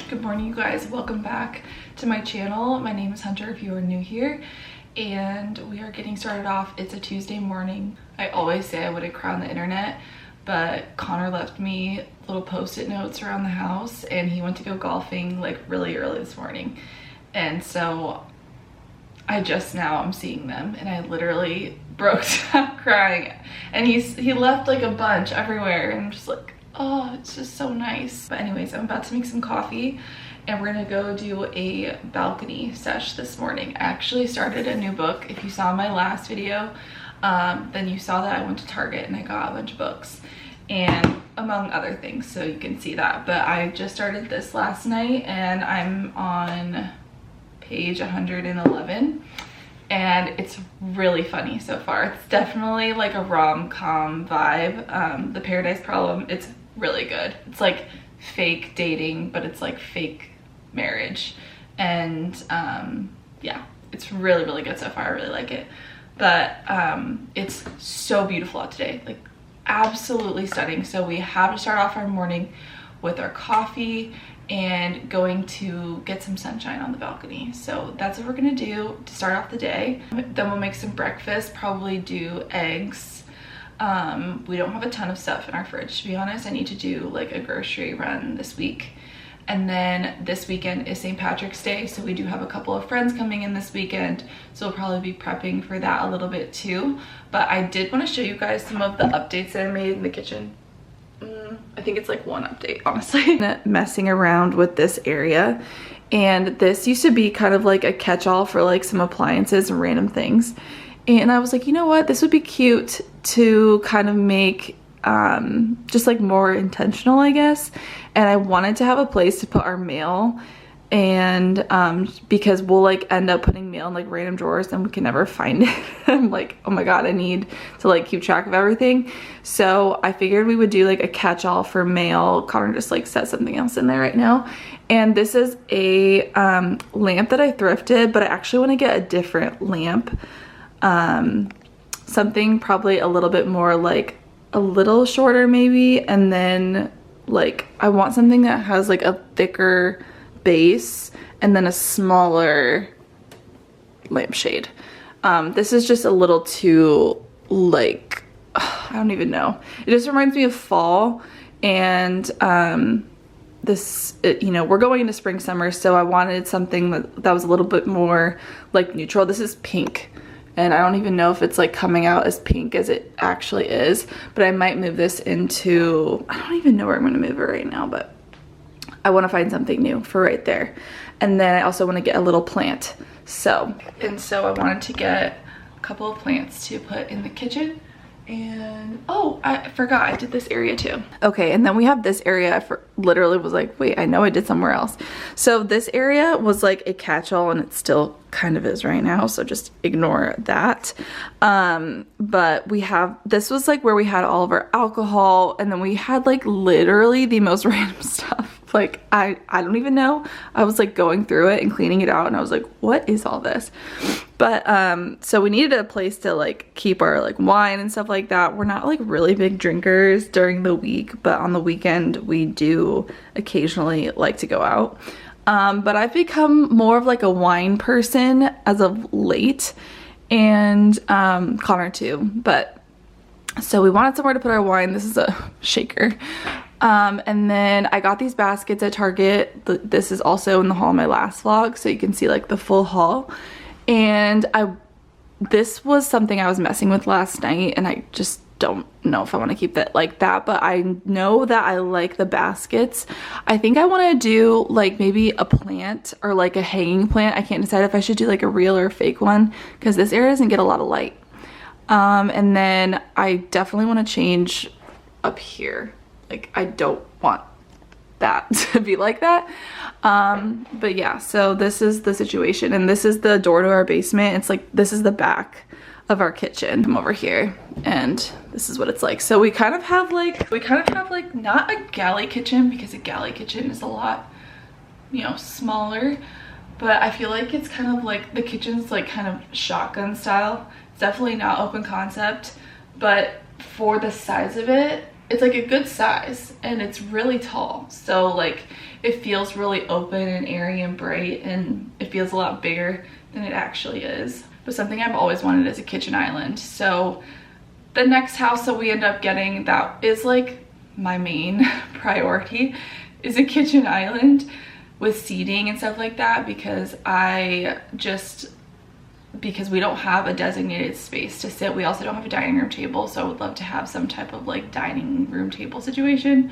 Good morning, you guys. Welcome back to my channel. My name is Hunter if you are new here, and we are getting started off. It's a Tuesday morning. I always say I wouldn't cry on the internet, but Connor left me little post-it notes around the house and he went to go golfing like really early this morning, and so I just now am seeing them and I literally broke down crying, and he left like a bunch everywhere and I'm just like, oh, it's just so nice. But anyways, I'm about to make some coffee and we're gonna go do a balcony sesh this morning. I actually started a new book. If you saw my last video, then you saw that I went to Target and I got a bunch of books and among other things, so you can see that. But I just started this last night and I'm on page 111 and it's really funny so far. It's definitely like a rom-com vibe. The Paradise Problem, it's really good. It's like fake dating, but it's like fake marriage, and yeah, it's really good so far. I really like it. But it's so beautiful out today, like absolutely stunning. So we have to start off our morning with our coffee and going to get some sunshine on the balcony. So that's what we're gonna do to start off the day. Then we'll make some breakfast, probably do eggs. We don't have a ton of stuff in our fridge, to be honest. I need to do like a grocery run this week. And then this weekend is St. Patrick's Day, so we do have a couple of friends coming in this weekend, so we'll probably be prepping for that a little bit too. But I did want to show you guys some of the updates that I made in the kitchen. I think it's like one update, honestly. Messing around with this area, and this used to be kind of like a catch-all for like some appliances and random things, and I was like, you know what, this would be cute to kind of make just like more intentional, I guess. And I wanted to have a place to put our mail, and because we'll like end up putting mail in like random drawers and we can never find it. I'm like, oh my god, I need to like keep track of everything. So I figured we would do like a catch-all for mail. Connor just like set something else in there right now, and this is a lamp that I thrifted, but I actually want to get a different lamp, something probably a little bit more like a little shorter maybe, and then like I want something that has like a thicker base and then a smaller lampshade. This is just a little too like, I don't even know. It just reminds me of fall, and you know, we're going into spring summer, so I wanted something that was a little bit more like neutral. This is pink, and I don't even know if it's like coming out as pink as it actually is, but I might move this into, I don't even know where I'm going to move it right now, but I want to find something new for right there. And then I also want to get a little plant. So I wanted to get a couple of plants to put in the kitchen. And oh, I forgot I did this area too. Okay, and then we have this area. I literally was like, wait, I know I did somewhere else. So this area was like a catch-all, and it still kind of is right now, so just ignore that. But we have, this was like where we had all of our alcohol, and then we had like literally the most random stuff. Like I don't even know. I was like going through it and cleaning it out, and I was like, what is all this? But so we needed a place to like keep our like wine and stuff like that. We're not like really big drinkers during the week, but on the weekend we do occasionally like to go out. But I've become more of like a wine person as of late, and Connor too. But so we wanted somewhere to put our wine. This is a shaker. And then I got these baskets at Target. This is also in the haul in my last vlog, so you can see like the full haul. And this was something I was messing with last night, and I just don't know if I want to keep that like that, but I know that I like the baskets. I think I want to do like maybe a plant or like a hanging plant. I can't decide if I should do like a real or a fake one, because this area doesn't get a lot of light. And then I definitely want to change up here. Like I don't want that to be like that. But yeah, so this is the situation, and this is the door to our basement. It's like, this is the back of our kitchen. Come over here, and this is what it's like. So we kind of have like not a galley kitchen, because a galley kitchen is a lot, you know, smaller, but I feel like it's kind of like the kitchen's like kind of shotgun style. It's definitely not open concept, but for the size of it, it's like a good size and it's really tall. So like it feels really open and airy and bright, and it feels a lot bigger than it actually is. But something I've always wanted is a kitchen island. So the next house that we end up getting, that is like my main priority, is a kitchen island with seating and stuff like that, because because we don't have a designated space to sit. We also don't have a dining room table, so I would love to have some type of like dining room table situation.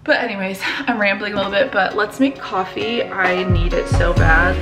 But anyways, I'm rambling a little bit, but let's make coffee. I need it so bad.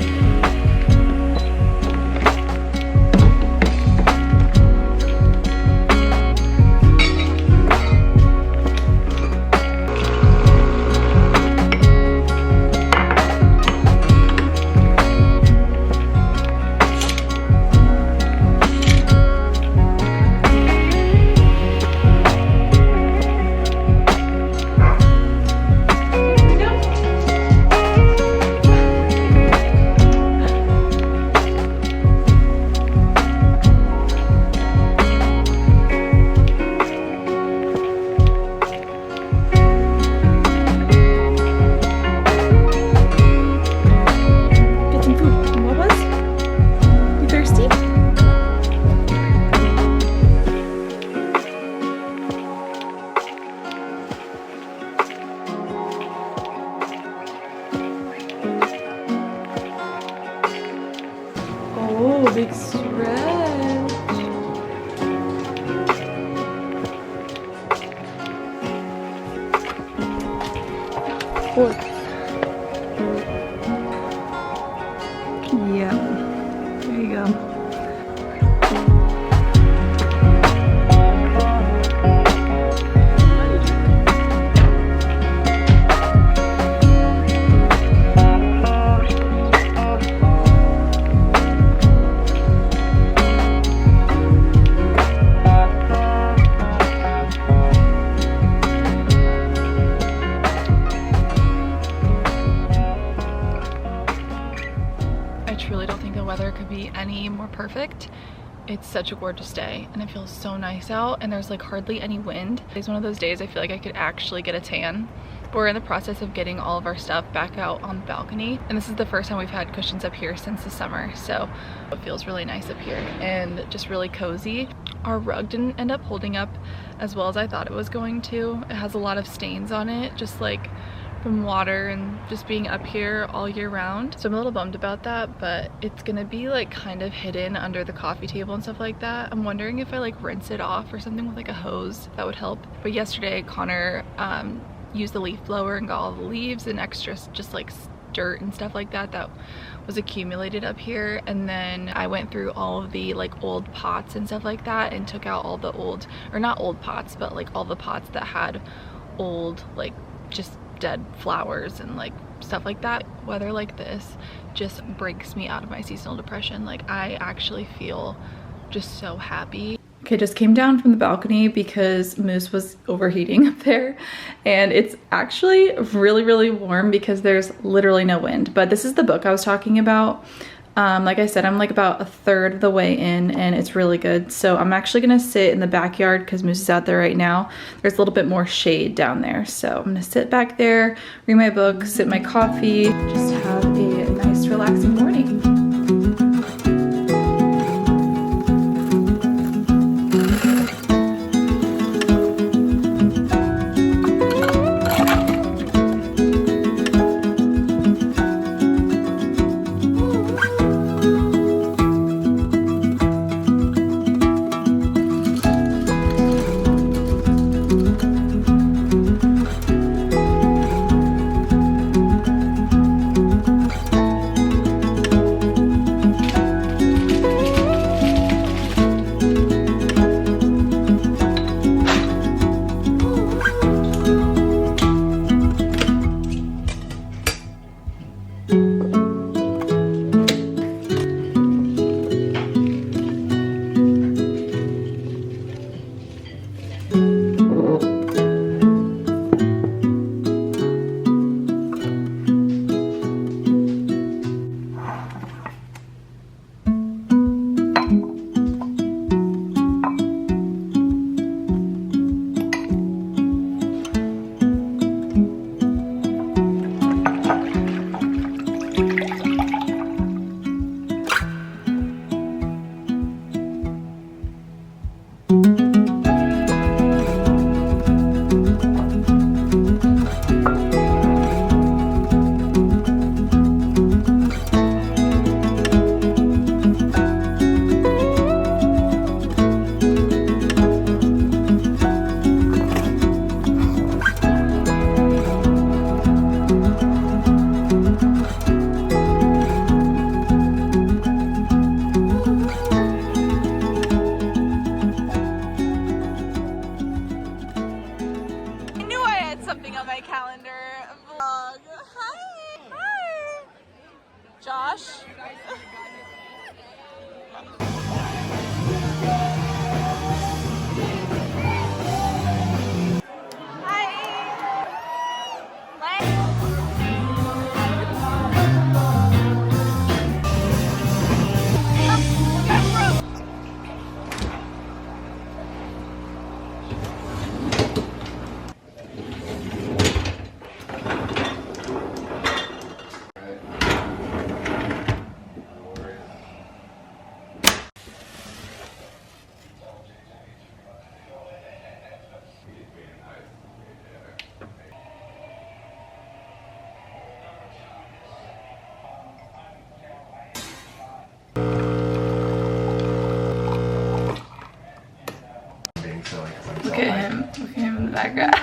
Oh, big stretch. Four. Yeah, there you go. Any more perfect. It's such a gorgeous day and it feels so nice out, and there's like hardly any wind. It's one of those days I feel like I could actually get a tan. But we're in the process of getting all of our stuff back out on the balcony, and this is the first time we've had cushions up here since the summer, so it feels really nice up here and just really cozy. Our rug didn't end up holding up as well as I thought it was going to. It has a lot of stains on it, just like from water and just being up here all year round. So I'm a little bummed about that, but it's gonna be like kind of hidden under the coffee table and stuff like that. I'm wondering if I like rinse it off or something with like a hose, if that would help. But yesterday Connor used the leaf blower and got all the leaves and extra just like dirt and stuff like that that was accumulated up here, and then I went through all of the like old pots and stuff like that and took out all the old, or not old pots, but like all the pots that had old like just dead flowers and like stuff like that. Weather like this just breaks me out of my seasonal depression. Like I actually feel just so happy. Okay, just came down from the balcony because Moose was overheating up there, and it's actually really warm because there's literally no wind. But this is the book I was talking about. Like I said, I'm like about a third of the way in and it's really good. So I'm actually gonna sit in the backyard because Moose is out there right now. There's a little bit more shade down there. So I'm gonna sit back there, read my book, sip my coffee, just have a nice relaxing morning. calendar vlog. Hi! Hi! Josh? Look at him. Look at him in the background.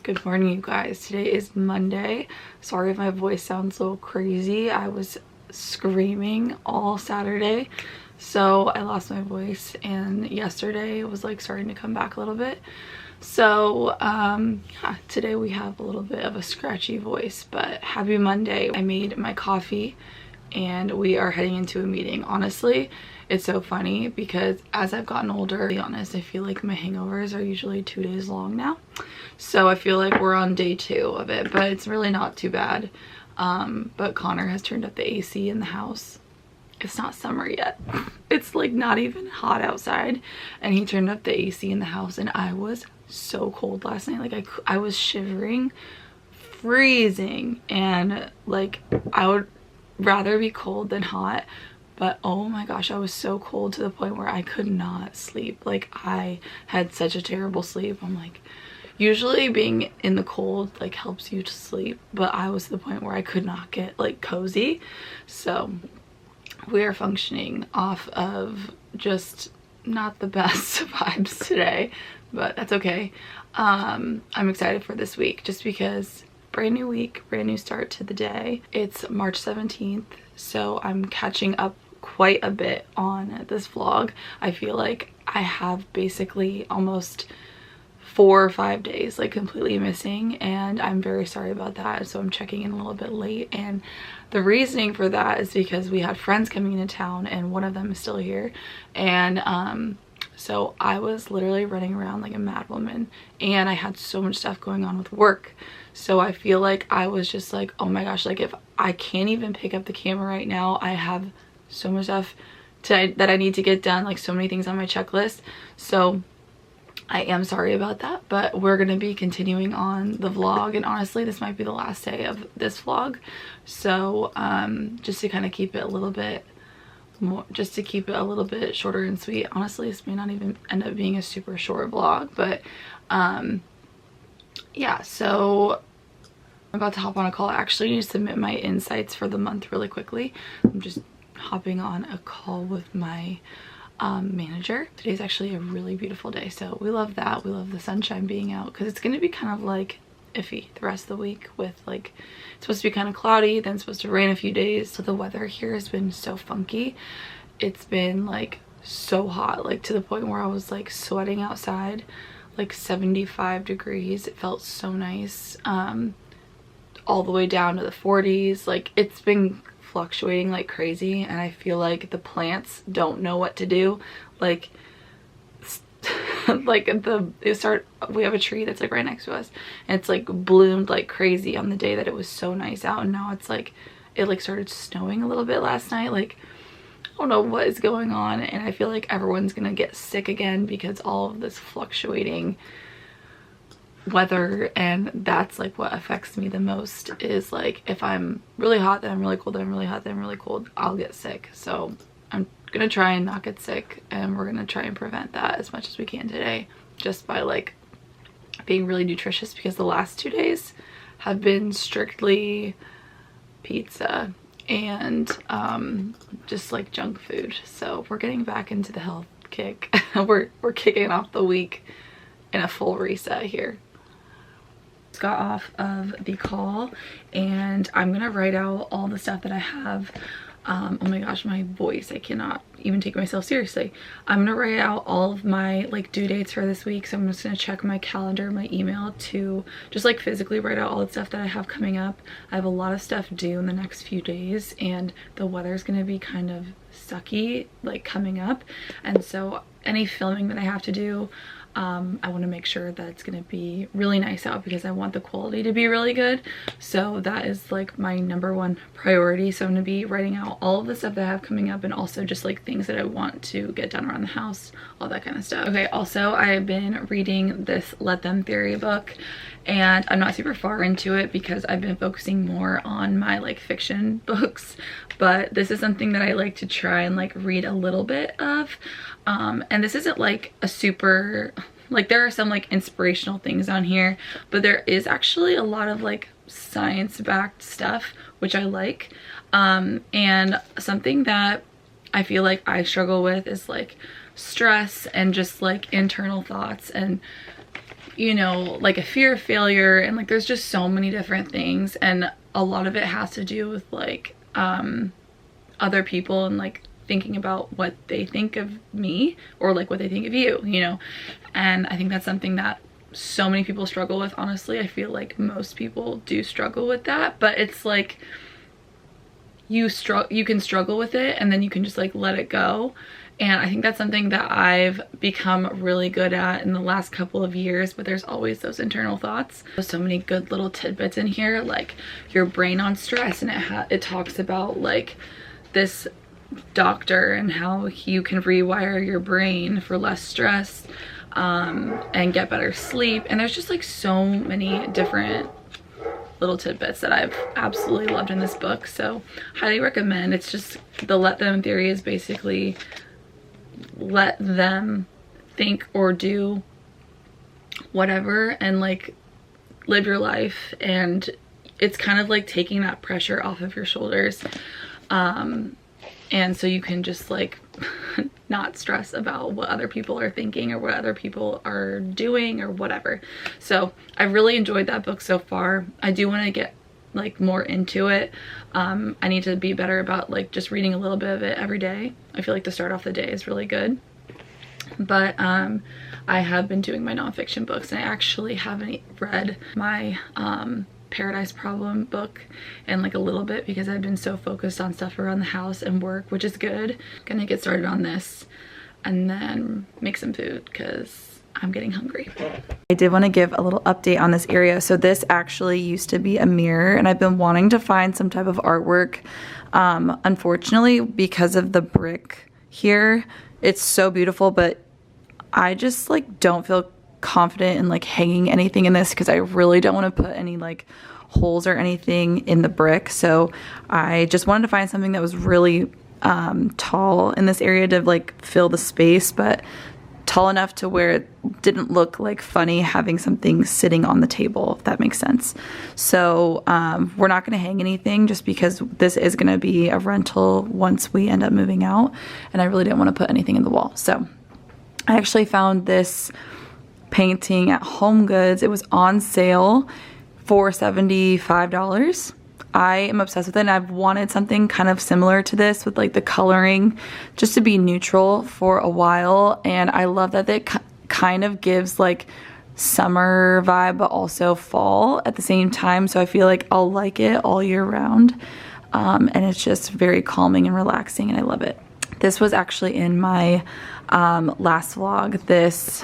Good morning, you guys. Today is Monday. Sorry if my voice sounds a little crazy. I was screaming all Saturday, so I lost my voice, and yesterday was like starting to come back a little bit. So yeah, today we have a little bit of a scratchy voice, but happy Monday. I made my coffee and we are heading into a meeting. Honestly, it's so funny because as I've gotten older, to be honest, I feel like my hangovers are usually 2 days long now. So I feel like we're on day 2 of it, but it's really not too bad. But Connor has turned up the AC in the house. It's not summer yet. It's like not even hot outside, and he turned up the AC in the house, and I was so cold last night. Like I was shivering, freezing, and like I would rather be cold than hot. But oh my gosh, I was so cold to the point where I could not sleep. Like I had such a terrible sleep. I'm like, usually being in the cold like helps you to sleep, but I was to the point where I could not get like cozy. So we are functioning off of just not the best vibes today, but that's okay. I'm excited for this week just because brand new week, brand new start to the day. It's March 17th, so I'm catching up quite a bit on this vlog. I feel like I have basically almost 4 or 5 days like completely missing, and I'm very sorry about that. So I'm checking in a little bit late, and the reasoning for that is because we had friends coming into town and one of them is still here, and so I was literally running around like a mad woman, and I had so much stuff going on with work. So I feel like I was just like, oh my gosh, like if I can't even pick up the camera right now, I have so much stuff that I need to get done, like so many things on my checklist. So I am sorry about that, but we're gonna be continuing on the vlog, and honestly this might be the last day of this vlog. So just to kind of keep it a little bit more, just to keep it a little bit shorter and sweet. Honestly, this may not even end up being a super short vlog, but yeah, so I'm about to hop on a call. I actually need to submit my insights for the month really quickly. I'm just hopping on a call with my manager. Today's actually a really beautiful day, so we love that. We love the sunshine being out because it's going to be kind of like iffy the rest of the week with like, it's supposed to be kind of cloudy, then it's supposed to rain a few days. So the weather here has been so funky. It's been like so hot, like to the point where I was like sweating outside, like 75 degrees. It felt so nice, all the way down to the 40s. Like it's been fluctuating like crazy, and I feel like the plants don't know what to do. Like like we have a tree that's like right next to us, and it's like bloomed like crazy on the day that it was so nice out, and now it's like it like started snowing a little bit last night. Like I don't know what is going on, and I feel like everyone's gonna get sick again because all of this fluctuating weather. And that's like what affects me the most, is like if I'm really hot, then I'm really cold, then I'm really hot, then I'm really cold, I'll get sick. So I'm gonna try and not get sick, and we're gonna try and prevent that as much as we can today, just by like being really nutritious, because the last 2 days have been strictly pizza and just like junk food. So we're getting back into the health kick. we're kicking off the week in a full reset here. Just got off of the call and I'm gonna write out all the stuff that I have. Oh my gosh, my voice, I cannot even take myself seriously. I'm gonna write out all of my like due dates for this week. So I'm just gonna check my calendar, my email to just like physically write out all the stuff that I have coming up. I have a lot of stuff due in the next few days and the weather's gonna be kind of sucky like coming up. And so any filming that I have to do, I want to make sure that it's going to be really nice out because I want the quality to be really good. So that is like my #1 priority. So I'm going to be writing out all of the stuff that I have coming up and also just like things that I want to get done around the house, all that kind of stuff. Okay, also I have been reading this Let Them Theory book and I'm not super far into it because I've been focusing more on my like fiction books, but this is something that I like to try and like read a little bit of. And this isn't like a super, like there are some like inspirational things on here, but there is actually a lot of like science-backed stuff, which I like. And something that I feel like I struggle with is like stress and just like internal thoughts and, you know, like a fear of failure, and like there's just so many different things, and a lot of it has to do with like other people and like thinking about what they think of me or like what they think of you, you know. And I think that's something that so many people struggle with. Honestly, I feel like most people do struggle with that, but it's like you can struggle with it and then you can just like let it go. And I think that's something that I've become really good at in the last couple of years, but there's always those internal thoughts. There's so many good little tidbits in here, like your brain on stress, and it talks about like this doctor and how you can rewire your brain for less stress and get better sleep. And there's just like so many different little tidbits that I've absolutely loved in this book, so highly recommend. It's just the Let Them theory is basically let them think or do whatever and like live your life, and it's kind of like taking that pressure off of your shoulders. And so you can just like not stress about what other people are thinking or what other people are doing or whatever. So I really enjoyed that book so far. I do want to get like more into it. I need to be better about like just reading a little bit of it every day. I feel like to start off the day is really good. But I have been doing my nonfiction books, and I actually haven't read my Paradise Problem book in like a little bit because I've been so focused on stuff around the house and work, which is good. Gonna get started on this and then make some food because I'm getting hungry. I did want to give a little update on this area. So this actually used to be a mirror, and I've been wanting to find some type of artwork. Unfortunately, because of the brick here, it's so beautiful, but I just like don't feel confident in like hanging anything in this because I really don't want to put any like holes or anything in the brick. So I just wanted to find something that was really tall in this area to like fill the space, but tall enough to where it didn't look like funny having something sitting on the table, if that makes sense. So we're not going to hang anything just because this is going to be a rental once we end up moving out, and I really didn't want to put anything in the wall. So I actually found this painting at Home Goods. It was on sale for $75. I am obsessed with it, and I've wanted something kind of similar to this with like the coloring just to be neutral for a while. And I love that it kind of gives like summer vibe but also fall at the same time, so I feel like I'll like it all year round. And it's just very calming and relaxing, and I love it. This was actually in my last vlog, this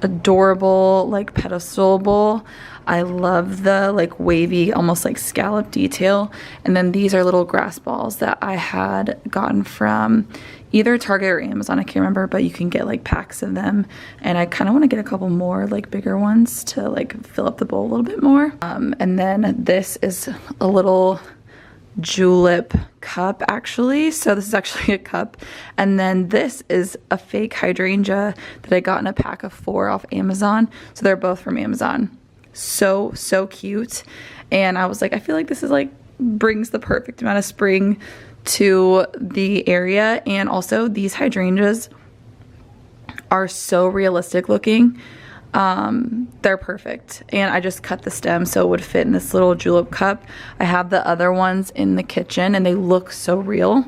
adorable like pedestal bowl. I love the like wavy, almost like scallop detail. And then these are little grass balls that I had gotten from either Target or Amazon, I can't remember, but you can get like packs of them. And I kind of want to get a couple more like bigger ones to like fill up the bowl a little bit more. And then this is a little julep cup actually. So this is actually a cup. And then this is a fake hydrangea that I got in a pack of 4 off Amazon. So they're both from Amazon. so cute. And I was like, I feel like this is like brings the perfect amount of spring to the area. And also these hydrangeas are so realistic looking. They're perfect. And I just cut the stem so it would fit in this little julep cup. I have the other ones in the kitchen and they look so real.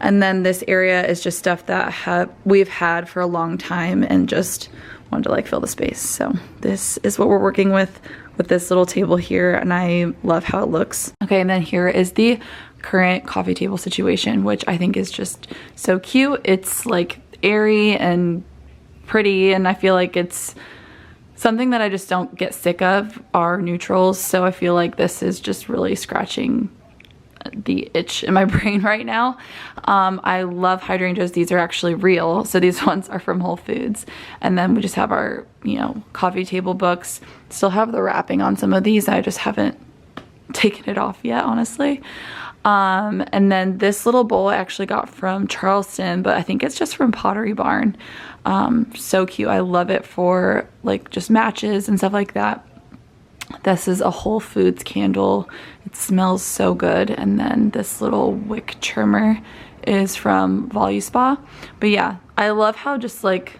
And then this area is just stuff that we've had for a long time and just wanted to like fill the space. So this is what we're working with this little table here, and I love how it looks. Okay, and then here is the current coffee table situation, which I think is just so cute. It's like airy and pretty, and I feel like it's something that I just don't get sick of are neutrals. So I feel like this is just really scratching the itch in my brain right now. I love hydrangeas. These are actually real. So these ones are from Whole Foods. And then we just have our, you know, coffee table books. Still have the wrapping on some of these. I just haven't taken it off yet, honestly. And then this little bowl I actually got from Charleston, but I think it's just from Pottery Barn. So cute. I love it for like just matches and stuff like that. This is a Whole Foods candle. It smells so good. And then this little wick trimmer is from Voluspa. But yeah, I love how just like,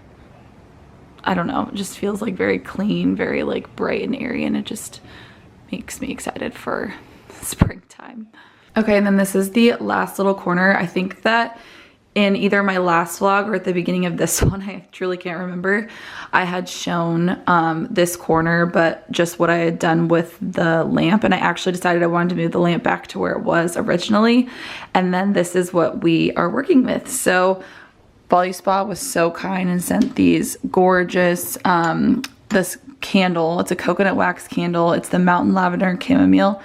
I don't know, it just feels like very clean, very like bright and airy, and it just makes me excited for springtime. Okay, and then this is the last little corner. I think that in either my last vlog or at the beginning of this one, I truly can't remember, I had shown this corner, but just what I had done with the lamp. And I actually decided I wanted to move the lamp back to where it was originally. And then this is what we are working with. So Voluspa was so kind and sent these gorgeous, this candle. It's a coconut wax candle. It's the Mountain Lavender and Chamomile.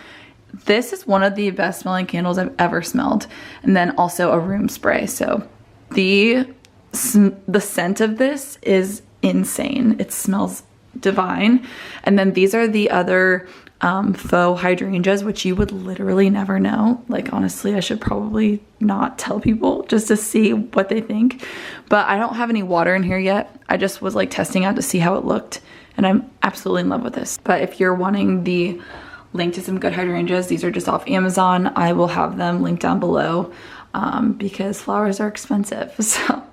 This is one of the best smelling candles I've ever smelled. And then also a room spray. So the scent of this is insane. It smells divine. And then these are the other faux hydrangeas, which you would literally never know. Like, honestly, I should probably not tell people just to see what they think. But I don't have any water in here yet. I just was like testing out to see how it looked. And I'm absolutely in love with this. But if you're wanting the link to some good hydrangeas, these are just off Amazon. I will have them linked down below because flowers are expensive. So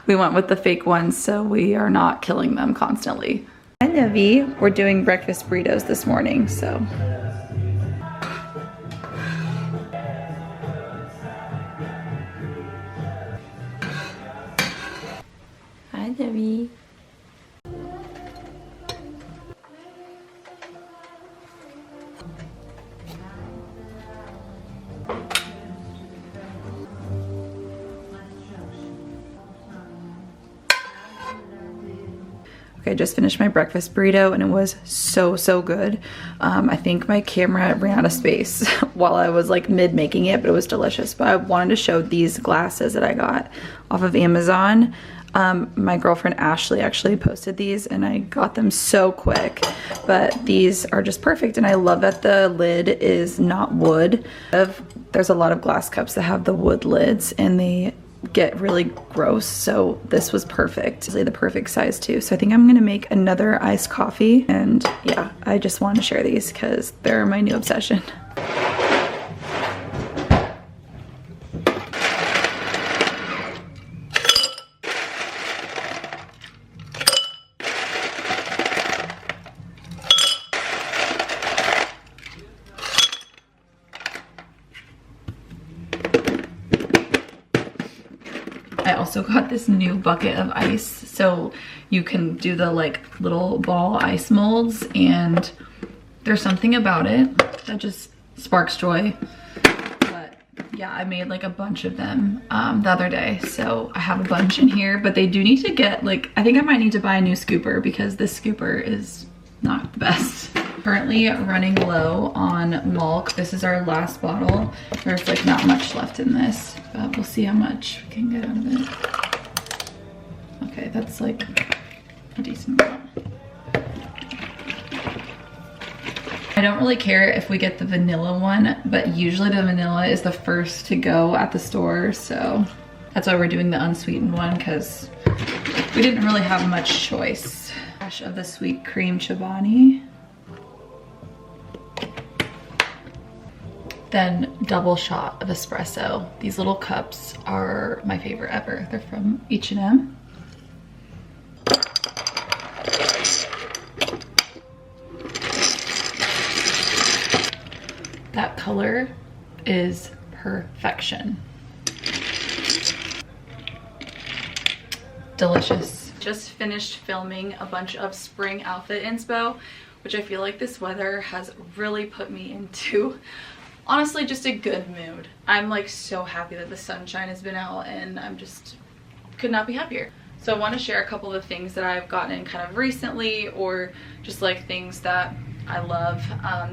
we went with the fake ones so we are not killing them constantly. Hi Nevi, we're doing breakfast burritos this morning, so. Hi Nevi. I just finished my breakfast burrito and it was so good. I think my camera ran out of space while I was like mid making it, but it was delicious. But I wanted to show these glasses that I got off of Amazon. My girlfriend Ashley actually posted these and I got them so quick, but these are just perfect. And I love that the lid is not wood. There's a lot of glass cups that have the wood lids and they get really gross, so this was perfect. It's the perfect size too. So I think I'm gonna make another iced coffee, and yeah, I just wanted to share these because they're my new obsession. I also got this new bucket of ice, so you can do the like little ball ice molds, and there's something about it that just sparks joy. But yeah, I made like a bunch of them the other day, so I have a bunch in here, but they do need to get like, I think I might need to buy a new scooper because this scooper is not the best. Currently running low on milk. This is our last bottle. There's like not much left in this, but we'll see how much we can get out of it. Okay, that's like a decent amount. I don't really care if we get the vanilla one, but usually the vanilla is the first to go at the store, so that's why we're doing the unsweetened one, because we didn't really have much choice. Dash of the sweet cream Chobani. then double shot of espresso. These little cups are my favorite ever. They're from H&M. That color is perfection. Delicious. Just finished filming a bunch of spring outfit inspo, which I feel like this weather has really put me into, honestly, just a good mood. I'm like so happy that the sunshine has been out, and I'm just could not be happier. So I want to share a couple of things that I've gotten in kind of recently, or just like things that I love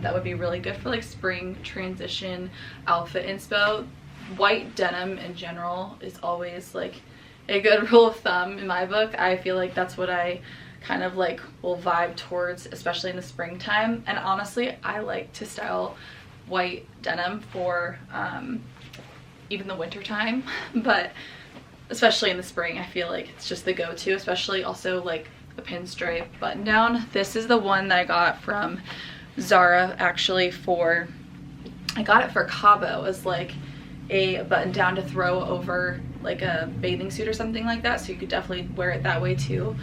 that would be really good for like spring transition outfit inspo. White denim in general is always like a good rule of thumb in my book. I feel like that's what I kind of like will vibe towards, especially in the springtime. And honestly, I like to style white denim for even the winter time, but especially in the spring, I feel like it's just the go-to, especially also like a pinstripe button down. This is the one that I got from Zara, actually, for I got it for Cabo as like a button down to throw over like a bathing suit or something like that, so you could definitely wear it that way too.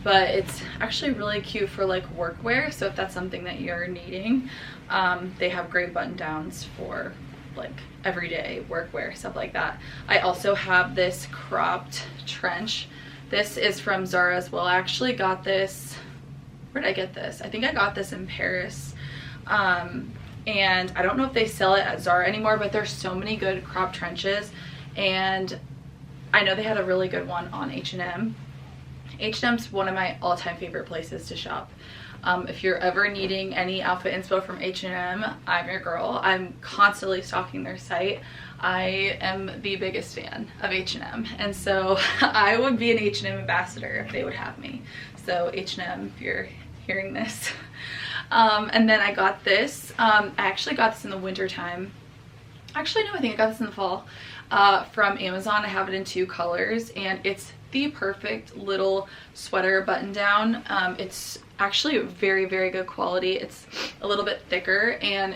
But it's actually really cute for like workwear, so if that's something that you're needing, they have great button downs for like everyday workwear, stuff like that. I also have this cropped trench. This is from Zara as well. I actually got this, where did I get this? I think I got this in Paris. And I don't know if they sell it at Zara anymore, but there's so many good crop trenches, and I know they had a really good one on H&M. H&M's one of my all-time favorite places to shop. If you're ever needing any outfit inspo from H&M, I'm your girl. I'm constantly stalking their site. I am the biggest fan of H&M, and so I would be an H&M ambassador if they would have me. So H&M, if you're hearing this. And then I got this. I actually got this in the winter time. Actually, no, I think I got this in the fall from Amazon. I have it in 2 colors, and it's the perfect little sweater button down. It's actually very, very good quality. It's a little bit thicker and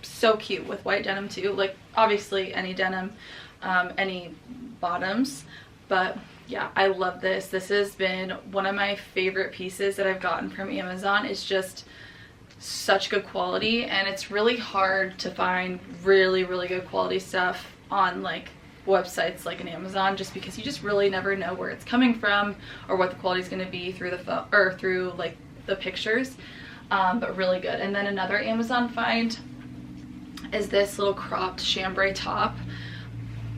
so cute with white denim too. Like obviously any denim, any bottoms, but yeah, I love this. This has been one of my favorite pieces that I've gotten from Amazon. It's just such good quality, and it's really hard to find really, really good quality stuff on like websites like an Amazon, just because you just really never know where it's coming from or what the quality is going to be through the phone or through like the pictures. But really good. And then another Amazon find is this little cropped chambray top.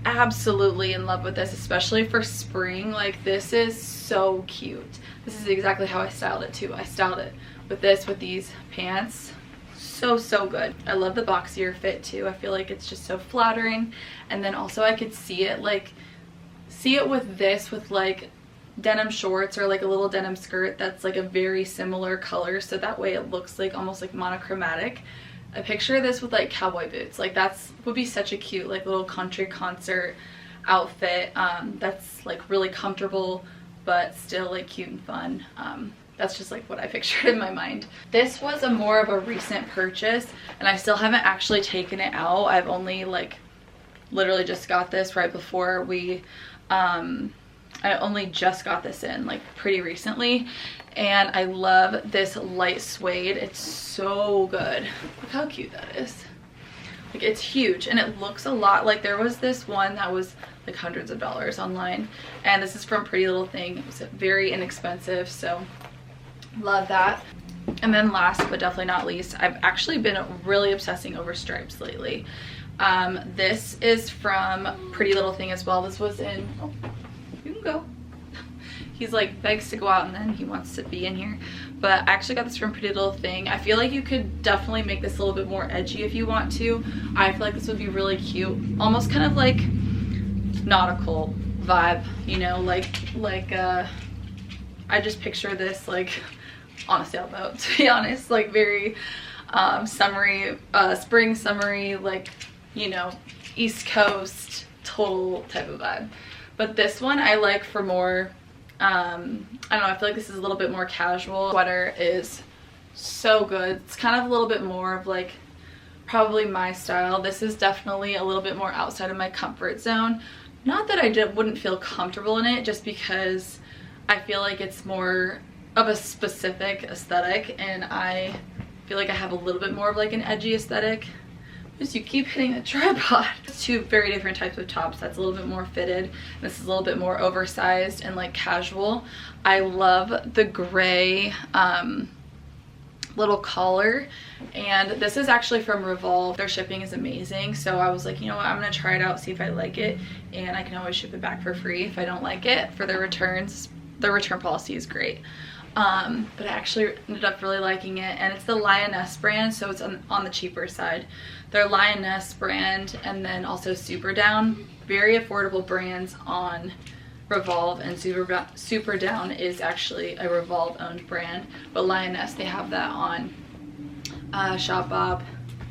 Absolutely in love with this, especially for spring. Like this is so cute. This is exactly how I styled it too. I styled it with this, with these pants. So good. I love the boxier fit too. I feel like it's just so flattering. And then also I could see it with this, with like denim shorts or like a little denim skirt that's like a very similar color, so that way it looks like almost like monochromatic. I picture this with like cowboy boots. Like that's would be such a cute like little country concert outfit that's like really comfortable but still like cute and fun. That's just like what I pictured in my mind. This was a more of a recent purchase, and I still haven't actually taken it out. I've only like literally just got this right before we I only just got this in like pretty recently, and I love this light suede. It's so good. Look how cute that is. Like it's huge, and it looks a lot like there was this one that was like hundreds of dollars online, and this is from Pretty Little Thing. It was very inexpensive, so love that. And then last but definitely not least, I've actually been really obsessing over stripes lately. This is from Pretty Little Thing as well. This was in, oh, you can go. He's like begs to go out and then he wants to be in here. But I actually got this from Pretty Little Thing. I feel like you could definitely make this a little bit more edgy if you want to. I feel like this would be really cute. Almost kind of like nautical vibe, you know, like I just picture this like on a sailboat, to be honest, like very summery, spring summery, like, you know, East Coast total type of vibe. But this one I like for more, I don't know, I feel like this is a little bit more casual. Sweater is so good. It's kind of a little bit more of like probably my style. This is definitely a little bit more outside of my comfort zone. Not that I wouldn't feel comfortable in it, just because I feel like it's more of a specific aesthetic, and I feel like I have a little bit more of like an edgy aesthetic. Because you keep hitting the tripod. Two very different types of tops. That's a little bit more fitted. This is a little bit more oversized and like casual. I love the gray little collar, and this is actually from Revolve. Their shipping is amazing, so I was like, you know what, I'm gonna try it out, see if I like it, and I can always ship it back for free if I don't like it. For their returns, their return policy is great. But I actually ended up really liking it, and it's the Lioness brand, so it's on the cheaper side. Their Lioness brand, and then also Super Down, very affordable brands on Revolve, and Super Down is actually a Revolve owned brand, but Lioness, they have that on Shopbop,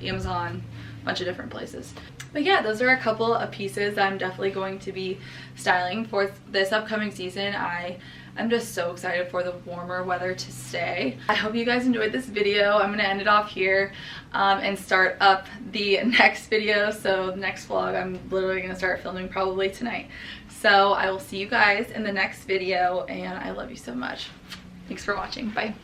Amazon, a bunch of different places. But yeah, those are a couple of pieces that I'm definitely going to be styling for this upcoming season. I'm just so excited for the warmer weather to stay. I hope you guys enjoyed this video. I'm gonna end it off here and start up the next video. So the next vlog, I'm literally gonna start filming probably tonight. So I will see you guys in the next video, and I love you so much. Thanks for watching. Bye.